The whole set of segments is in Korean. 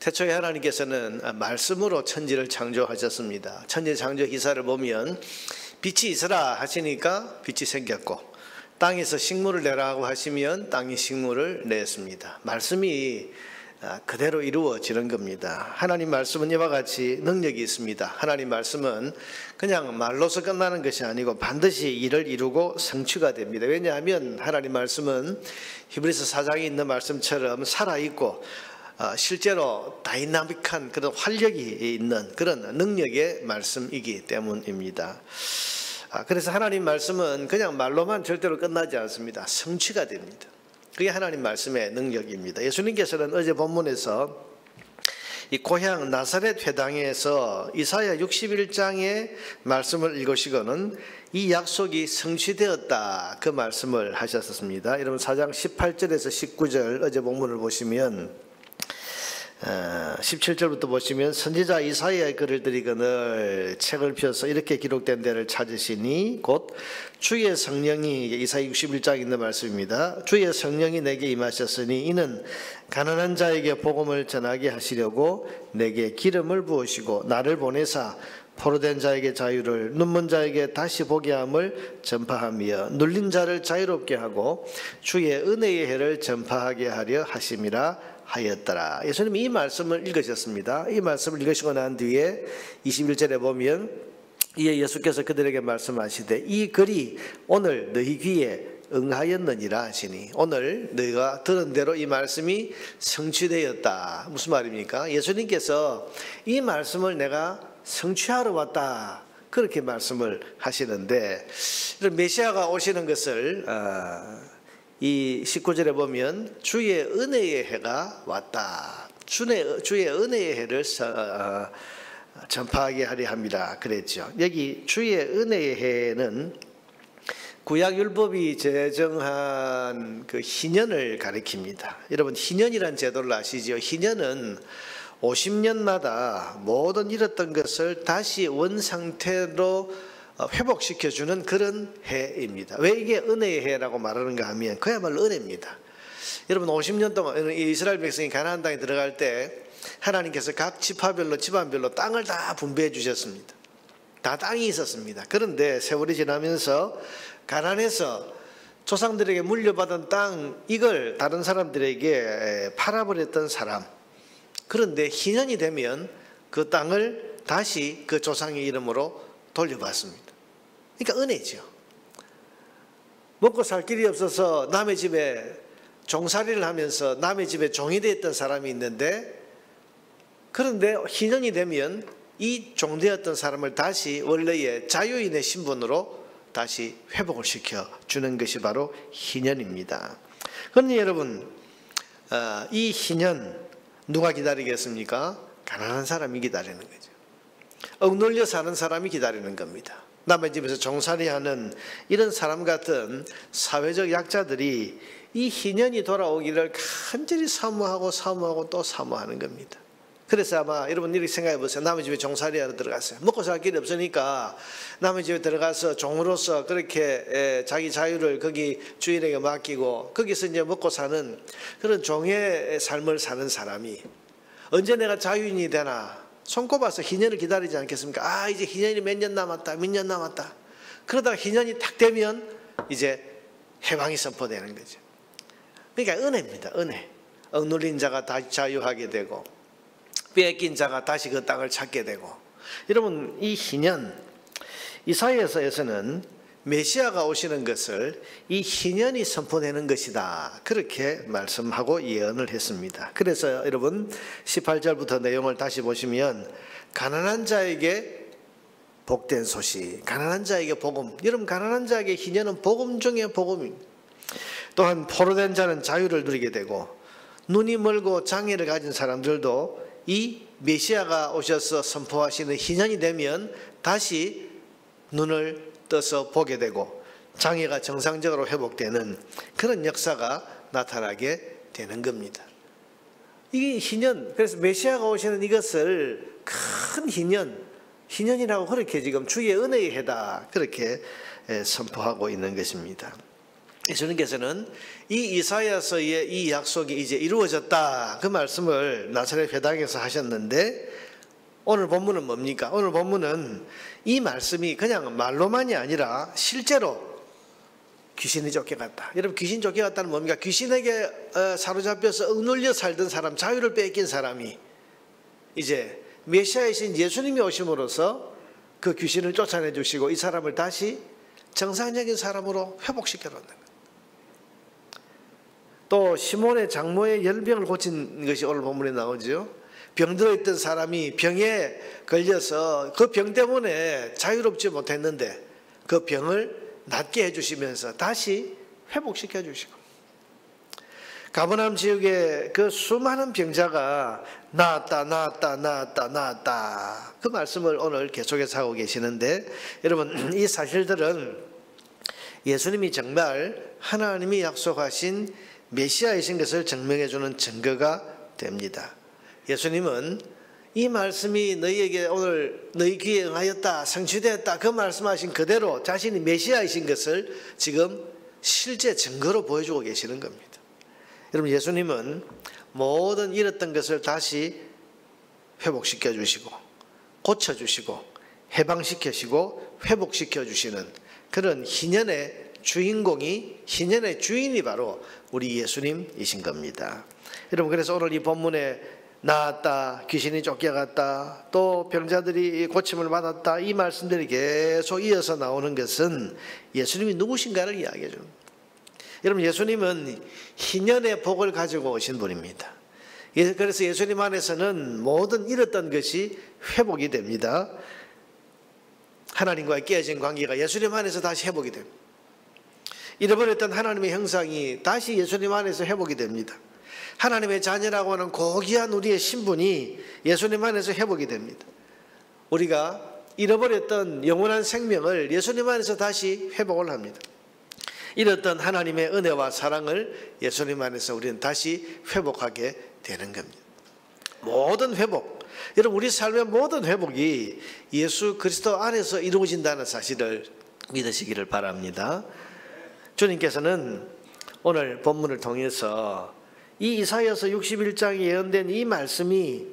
태초에 하나님께서는 말씀으로 천지를 창조하셨습니다. 천지 창조 기사를 보면 빛이 있으라 하시니까 빛이 생겼고, 땅에서 식물을 내라고 하시면 땅이 식물을 냈습니다. 말씀이 그대로 이루어지는 겁니다. 하나님 말씀은 이와 같이 능력이 있습니다. 하나님 말씀은 그냥 말로서 끝나는 것이 아니고 반드시 일을 이루고 성취가 됩니다. 왜냐하면 하나님 말씀은 히브리서 4장에 있는 말씀처럼 살아있고 실제로 다이나믹한 그런 활력이 있는 그런 능력의 말씀이기 때문입니다. 그래서 하나님 말씀은 그냥 말로만 절대로 끝나지 않습니다. 성취가 됩니다. 그게 하나님 말씀의 능력입니다. 예수님께서는 어제 본문에서 이 고향 나사렛 회당에서 이사야 61장의 말씀을 읽으시고는 이 약속이 성취되었다, 그 말씀을 하셨습니다. 여러분 4장 18절에서 19절 어제 본문을 보시면 17절부터 보시면 선지자 이사야의 글을 드리거늘 책을 펴서 이렇게 기록된 데를 찾으시니 곧 주의 성령이, 이사야 61장에 있는 말씀입니다. 주의 성령이 내게 임하셨으니 이는 가난한 자에게 복음을 전하게 하시려고 내게 기름을 부으시고 나를 보내사 포로된 자에게 자유를, 눈먼 자에게 다시 보게 함을 전파하며 눌린 자를 자유롭게 하고 주의 은혜의 해를 전파하게 하려 하심이라 하였더라. 예수님이 이 말씀을 읽으셨습니다. 이 말씀을 읽으시고 난 뒤에 21절에 보면 이에 예수께서 그들에게 말씀하시되 이 글이 오늘 너희 귀에 응하였느니라 하시니, 오늘 너희가 들은 대로 이 말씀이 성취되었다. 무슨 말입니까? 예수님께서 이 말씀을 내가 성취하러 왔다, 그렇게 말씀을 하시는데, 메시아가 오시는 것을 이 19절에 보면 주의 은혜의 해가 왔다, 주의 은혜의 해를 전파하게 하려 합니다, 그랬죠. 여기 주의 은혜의 해는 구약율법이 제정한 그 희년을 가리킵니다. 여러분 희년이란 제도를 아시죠? 희년은 50년마다 모든 잃었던 것을 다시 원상태로 회복시켜주는 그런 해입니다. 왜 이게 은혜의 해라고 말하는가 하면 그야말로 은혜입니다. 여러분 50년 동안 이스라엘 백성이 가나안 땅에 들어갈 때 하나님께서 각 지파별로 집안별로 땅을 다 분배해 주셨습니다. 다 땅이 있었습니다. 그런데 세월이 지나면서 가난해서 조상들에게 물려받은 땅, 이걸 다른 사람들에게 팔아버렸던 사람, 그런데 희년이 되면 그 땅을 다시 그 조상의 이름으로 돌려받습니다. 그러니까 은혜죠. 먹고 살 길이 없어서 남의 집에 종살이를 하면서 남의 집에 종이 되었던 사람이 있는데, 그런데 희년이 되면 이 종되었던 사람을 다시 원래의 자유인의 신분으로 다시 회복을 시켜주는 것이 바로 희년입니다. 그런데 여러분 이 희년 누가 기다리겠습니까? 가난한 사람이 기다리는 거죠. 억눌려 사는 사람이 기다리는 겁니다. 남의 집에서 종살이하는 이런 사람 같은 사회적 약자들이 이 희년이 돌아오기를 간절히 사모하고 또 사모하는 겁니다. 그래서 아마 여러분 이렇게 생각해 보세요. 남의 집에 종살이하러 들어갔어요. 먹고 살 길이 없으니까 남의 집에 들어가서 종으로서 그렇게 자기 자유를 거기 주인에게 맡기고 거기서 이제 먹고 사는 그런 종의 삶을 사는 사람이 언제 내가 자유인이 되나 손꼽아서 희년을 기다리지 않겠습니까? 이제 희년이 몇 년 남았다, 몇 년 남았다. 그러다가 희년이 딱 되면 이제 해방이 선포되는 거죠. 그러니까 은혜입니다. 은혜. 억눌린 자가 다시 자유하게 되고 빼앗긴 자가 다시 그 땅을 찾게 되고. 여러분 이 희년, 이사야서에서는 메시아가 오시는 것을 이 희년이 선포되는 것이다, 그렇게 말씀하고 예언을 했습니다. 그래서 여러분 18절부터 내용을 다시 보시면 가난한 자에게 복된 소식, 가난한 자에게 복음. 여러분 가난한 자에게 희년은 복음 중에 복음입니다. 또한 포로된 자는 자유를 누리게 되고 눈이 멀고 장애를 가진 사람들도 이 메시아가 오셔서 선포하시는 희년이 되면 다시 눈을 떠서 보게 되고 장애가 정상적으로 회복되는 그런 역사가 나타나게 되는 겁니다. 이게 희년, 그래서 메시아가 오시는 이것을 큰 희년이라고 그렇게 지금 주의 은혜의 해다, 그렇게 선포하고 있는 것입니다. 예수님께서는 이 이사야서의 이 약속이 이제 이루어졌다, 그 말씀을 나사렛 회당에서 하셨는데, 오늘 본문은 뭡니까? 오늘 본문은 이 말씀이 그냥 말로만이 아니라 실제로 귀신이 쫓겨갔다. 여러분, 귀신 쫓겨갔다는 뭡니까? 귀신에게 사로잡혀서 억눌려 살던 사람, 자유를 뺏긴 사람이 이제 메시아이신 예수님이 오심으로써 그 귀신을 쫓아내 주시고 이 사람을 다시 정상적인 사람으로 회복시켜 놓는 거예요. 또 시몬의 장모의 열병을 고친 것이 오늘 본문에 나오죠. 병들어 있던 사람이 병에 걸려서 그 병 때문에 자유롭지 못했는데 그 병을 낫게 해주시면서 다시 회복시켜 주시고, 가버나움 지역의 그 수많은 병자가 나았다 그 말씀을 오늘 계속해서 하고 계시는데, 여러분, 이 사실들은 예수님이 정말 하나님이 약속하신 메시아이신 것을 증명해 주는 증거가 됩니다. 예수님은 이 말씀이 너희에게 오늘 너희 귀에 응하였다, 성취되었다, 그 말씀하신 그대로 자신이 메시아이신 것을 지금 실제 증거로 보여주고 계시는 겁니다. 여러분, 예수님은 모든 잃었던 것을 다시 회복시켜 주시고 고쳐 주시고 해방시키시고 회복시켜 주시는 그런 희년의 주인공이, 희년의 주인이 바로 우리 예수님이신 겁니다. 여러분, 그래서 오늘 이 본문에 나았다, 귀신이 쫓겨갔다, 또 병자들이 고침을 받았다, 이 말씀들이 계속 이어서 나오는 것은 예수님이 누구신가를 이야기해 줍니다. 여러분, 예수님은 희년의 복을 가지고 오신 분입니다. 그래서 예수님 안에서는 모든 잃었던 것이 회복이 됩니다. 하나님과의 깨어진 관계가 예수님 안에서 다시 회복이 됩니다. 잃어버렸던 하나님의 형상이 다시 예수님 안에서 회복이 됩니다. 하나님의 자녀라고 하는 고귀한 우리의 신분이 예수님 안에서 회복이 됩니다. 우리가 잃어버렸던 영원한 생명을 예수님 안에서 다시 회복을 합니다. 잃었던 하나님의 은혜와 사랑을 예수님 안에서 우리는 다시 회복하게 되는 겁니다. 모든 회복, 여러분, 우리 삶의 모든 회복이 예수 그리스도 안에서 이루어진다는 사실을 믿으시기를 바랍니다. 주님께서는 오늘 본문을 통해서 이 이사야서 61장에 예언된 이 말씀이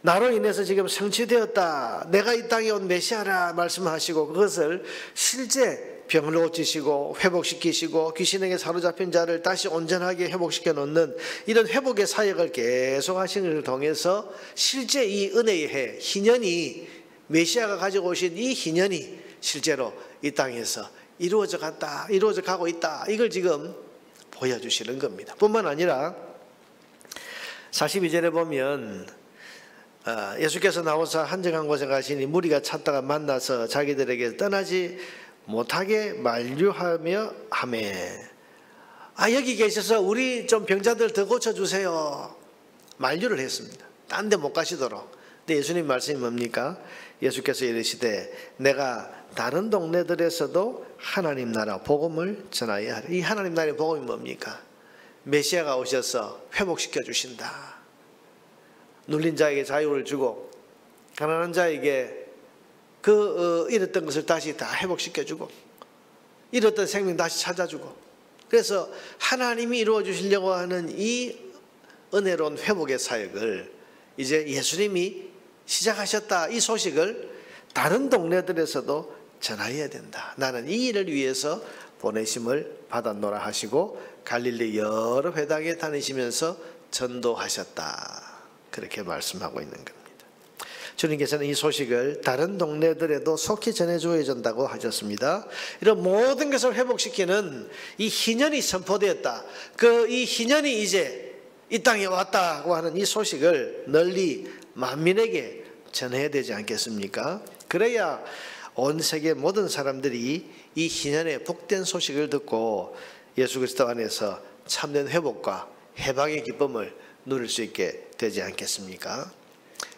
나로 인해서 지금 성취되었다, 내가 이 땅에 온 메시아라 말씀하시고, 그것을 실제 병을 고치시고 회복시키시고 귀신에게 사로잡힌 자를 다시 온전하게 회복시켜 놓는 이런 회복의 사역을 계속 하시는 것을 통해서 실제 이 은혜의 해, 희년이, 메시아가 가지고 오신 이 희년이 실제로 이 땅에서 이루어져 갔다, 이루어져 가고 있다, 이걸 지금 보여주시는 겁니다. 뿐만 아니라 42절에 보면 예수께서 나와서 한적한 곳에 가시니 무리가 찾다가 만나서 자기들에게 떠나지 못하게 만류하며 하매, 여기 계셔서 우리 좀 병자들 더 고쳐주세요, 만류를 했습니다. 딴 데 못 가시도록. 근데 예수님 말씀이 뭡니까? 예수께서 이르시되 내가 다른 동네들에서도 하나님 나라 복음을 전하여야 하리. 이 하나님 나라의 복음이 뭡니까? 메시아가 오셔서 회복시켜 주신다. 눌린 자에게 자유를 주고 가난한 자에게 잃었던 것을 다시 다 회복시켜주고 잃었던 생명 다시 찾아주고, 그래서 하나님이 이루어 주시려고 하는 이 은혜로운 회복의 사역을 이제 예수님이 시작하셨다, 이 소식을 다른 동네들에서도 전하여야 된다. 나는 이 일을 위해서 보내심을 받았노라 하시고 갈릴리 여러 회당에 다니시면서 전도하셨다, 그렇게 말씀하고 있는 겁니다. 주님께서는 이 소식을 다른 동네들에도 속히 전해줘야 된다고 하셨습니다. 이런 모든 것을 회복시키는 이 희년이 선포되었다, 이 희년이 이제 이 땅에 왔다고 하는 이 소식을 널리 만민에게 전해야 되지 않겠습니까? 그래야 온 세계 모든 사람들이 이 희년의 복된 소식을 듣고 예수 그리스도 안에서 참된 회복과 해방의 기쁨을 누릴 수 있게 되지 않겠습니까?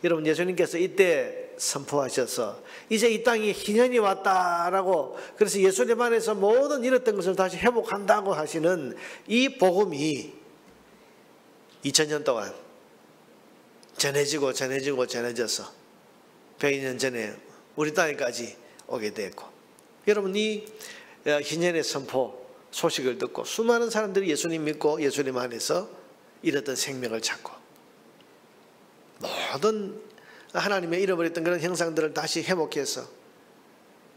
여러분, 예수님께서 이때 선포하셔서 이제 이 땅에 희년이 왔다라고, 그래서 예수님 안에서 모든 잃었던 것을 다시 회복한다고 하시는 이 복음이 2000년 동안 전해져서 100년 전에 우리 땅에까지 오게 됐고, 여러분, 이 희년의 선포, 소식을 듣고 수많은 사람들이 예수님 믿고 예수님 안에서 잃었던 생명을 찾고 모든 하나님의 잃어버렸던 그런 형상들을 다시 회복해서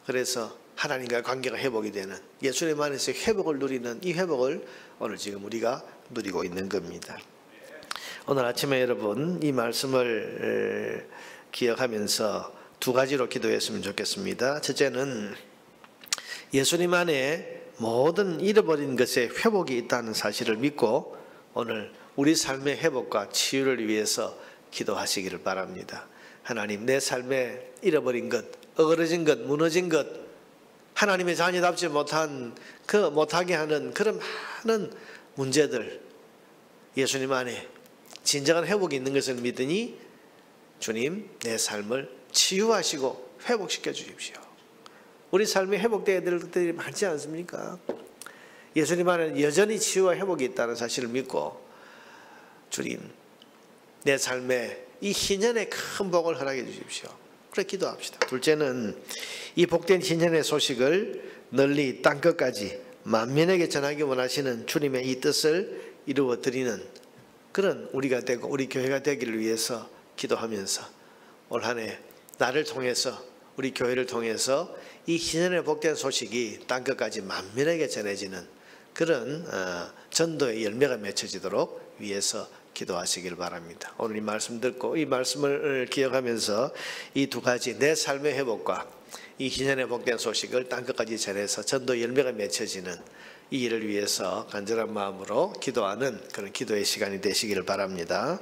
그래서 하나님과의 관계가 회복이 되는 예수님 안에서 회복을 누리는 이 회복을 오늘 지금 우리가 누리고 있는 겁니다. 오늘 아침에 여러분 이 말씀을 기억하면서 두 가지로 기도했으면 좋겠습니다. 첫째는 예수님 안에 모든 잃어버린 것에 회복이 있다는 사실을 믿고 오늘 우리 삶의 회복과 치유를 위해서 기도하시기를 바랍니다. 하나님, 내 삶에 잃어버린 것, 어그러진 것, 무너진 것, 하나님의 자녀답지 못한 못하게 하는 그런 많은 문제들 예수님 안에 진정한 회복이 있는 것을 믿으니 주님 내 삶을 치유하시고 회복시켜 주십시오. 우리 삶이 회복되어야 될 것들이 많지 않습니까? 예수님 안에는 여전히 치유와 회복이 있다는 사실을 믿고 주님 내 삶에 이 희년의 큰 복을 허락해 주십시오. 그래 기도합시다. 둘째는 이 복된 희년의 소식을 널리 땅끝까지 만민에게 전하기 원하시는 주님의 이 뜻을 이루어 드리는 그런 우리가 되고 우리 교회가 되기를 위해서 기도하면서 올 한 해 나를 통해서 우리 교회를 통해서 이 희년의 복된 소식이 땅끝까지 만민에게 전해지는 그런 전도의 열매가 맺혀지도록 위해서 기도하시길 바랍니다. 오늘 이 말씀 듣고 이 말씀을 기억하면서 이 두 가지 내 삶의 회복과 이 희년의 복된 소식을 땅끝까지 전해서 전도 열매가 맺혀지는 이 일을 위해서 간절한 마음으로 기도하는 그런 기도의 시간이 되시기를 바랍니다.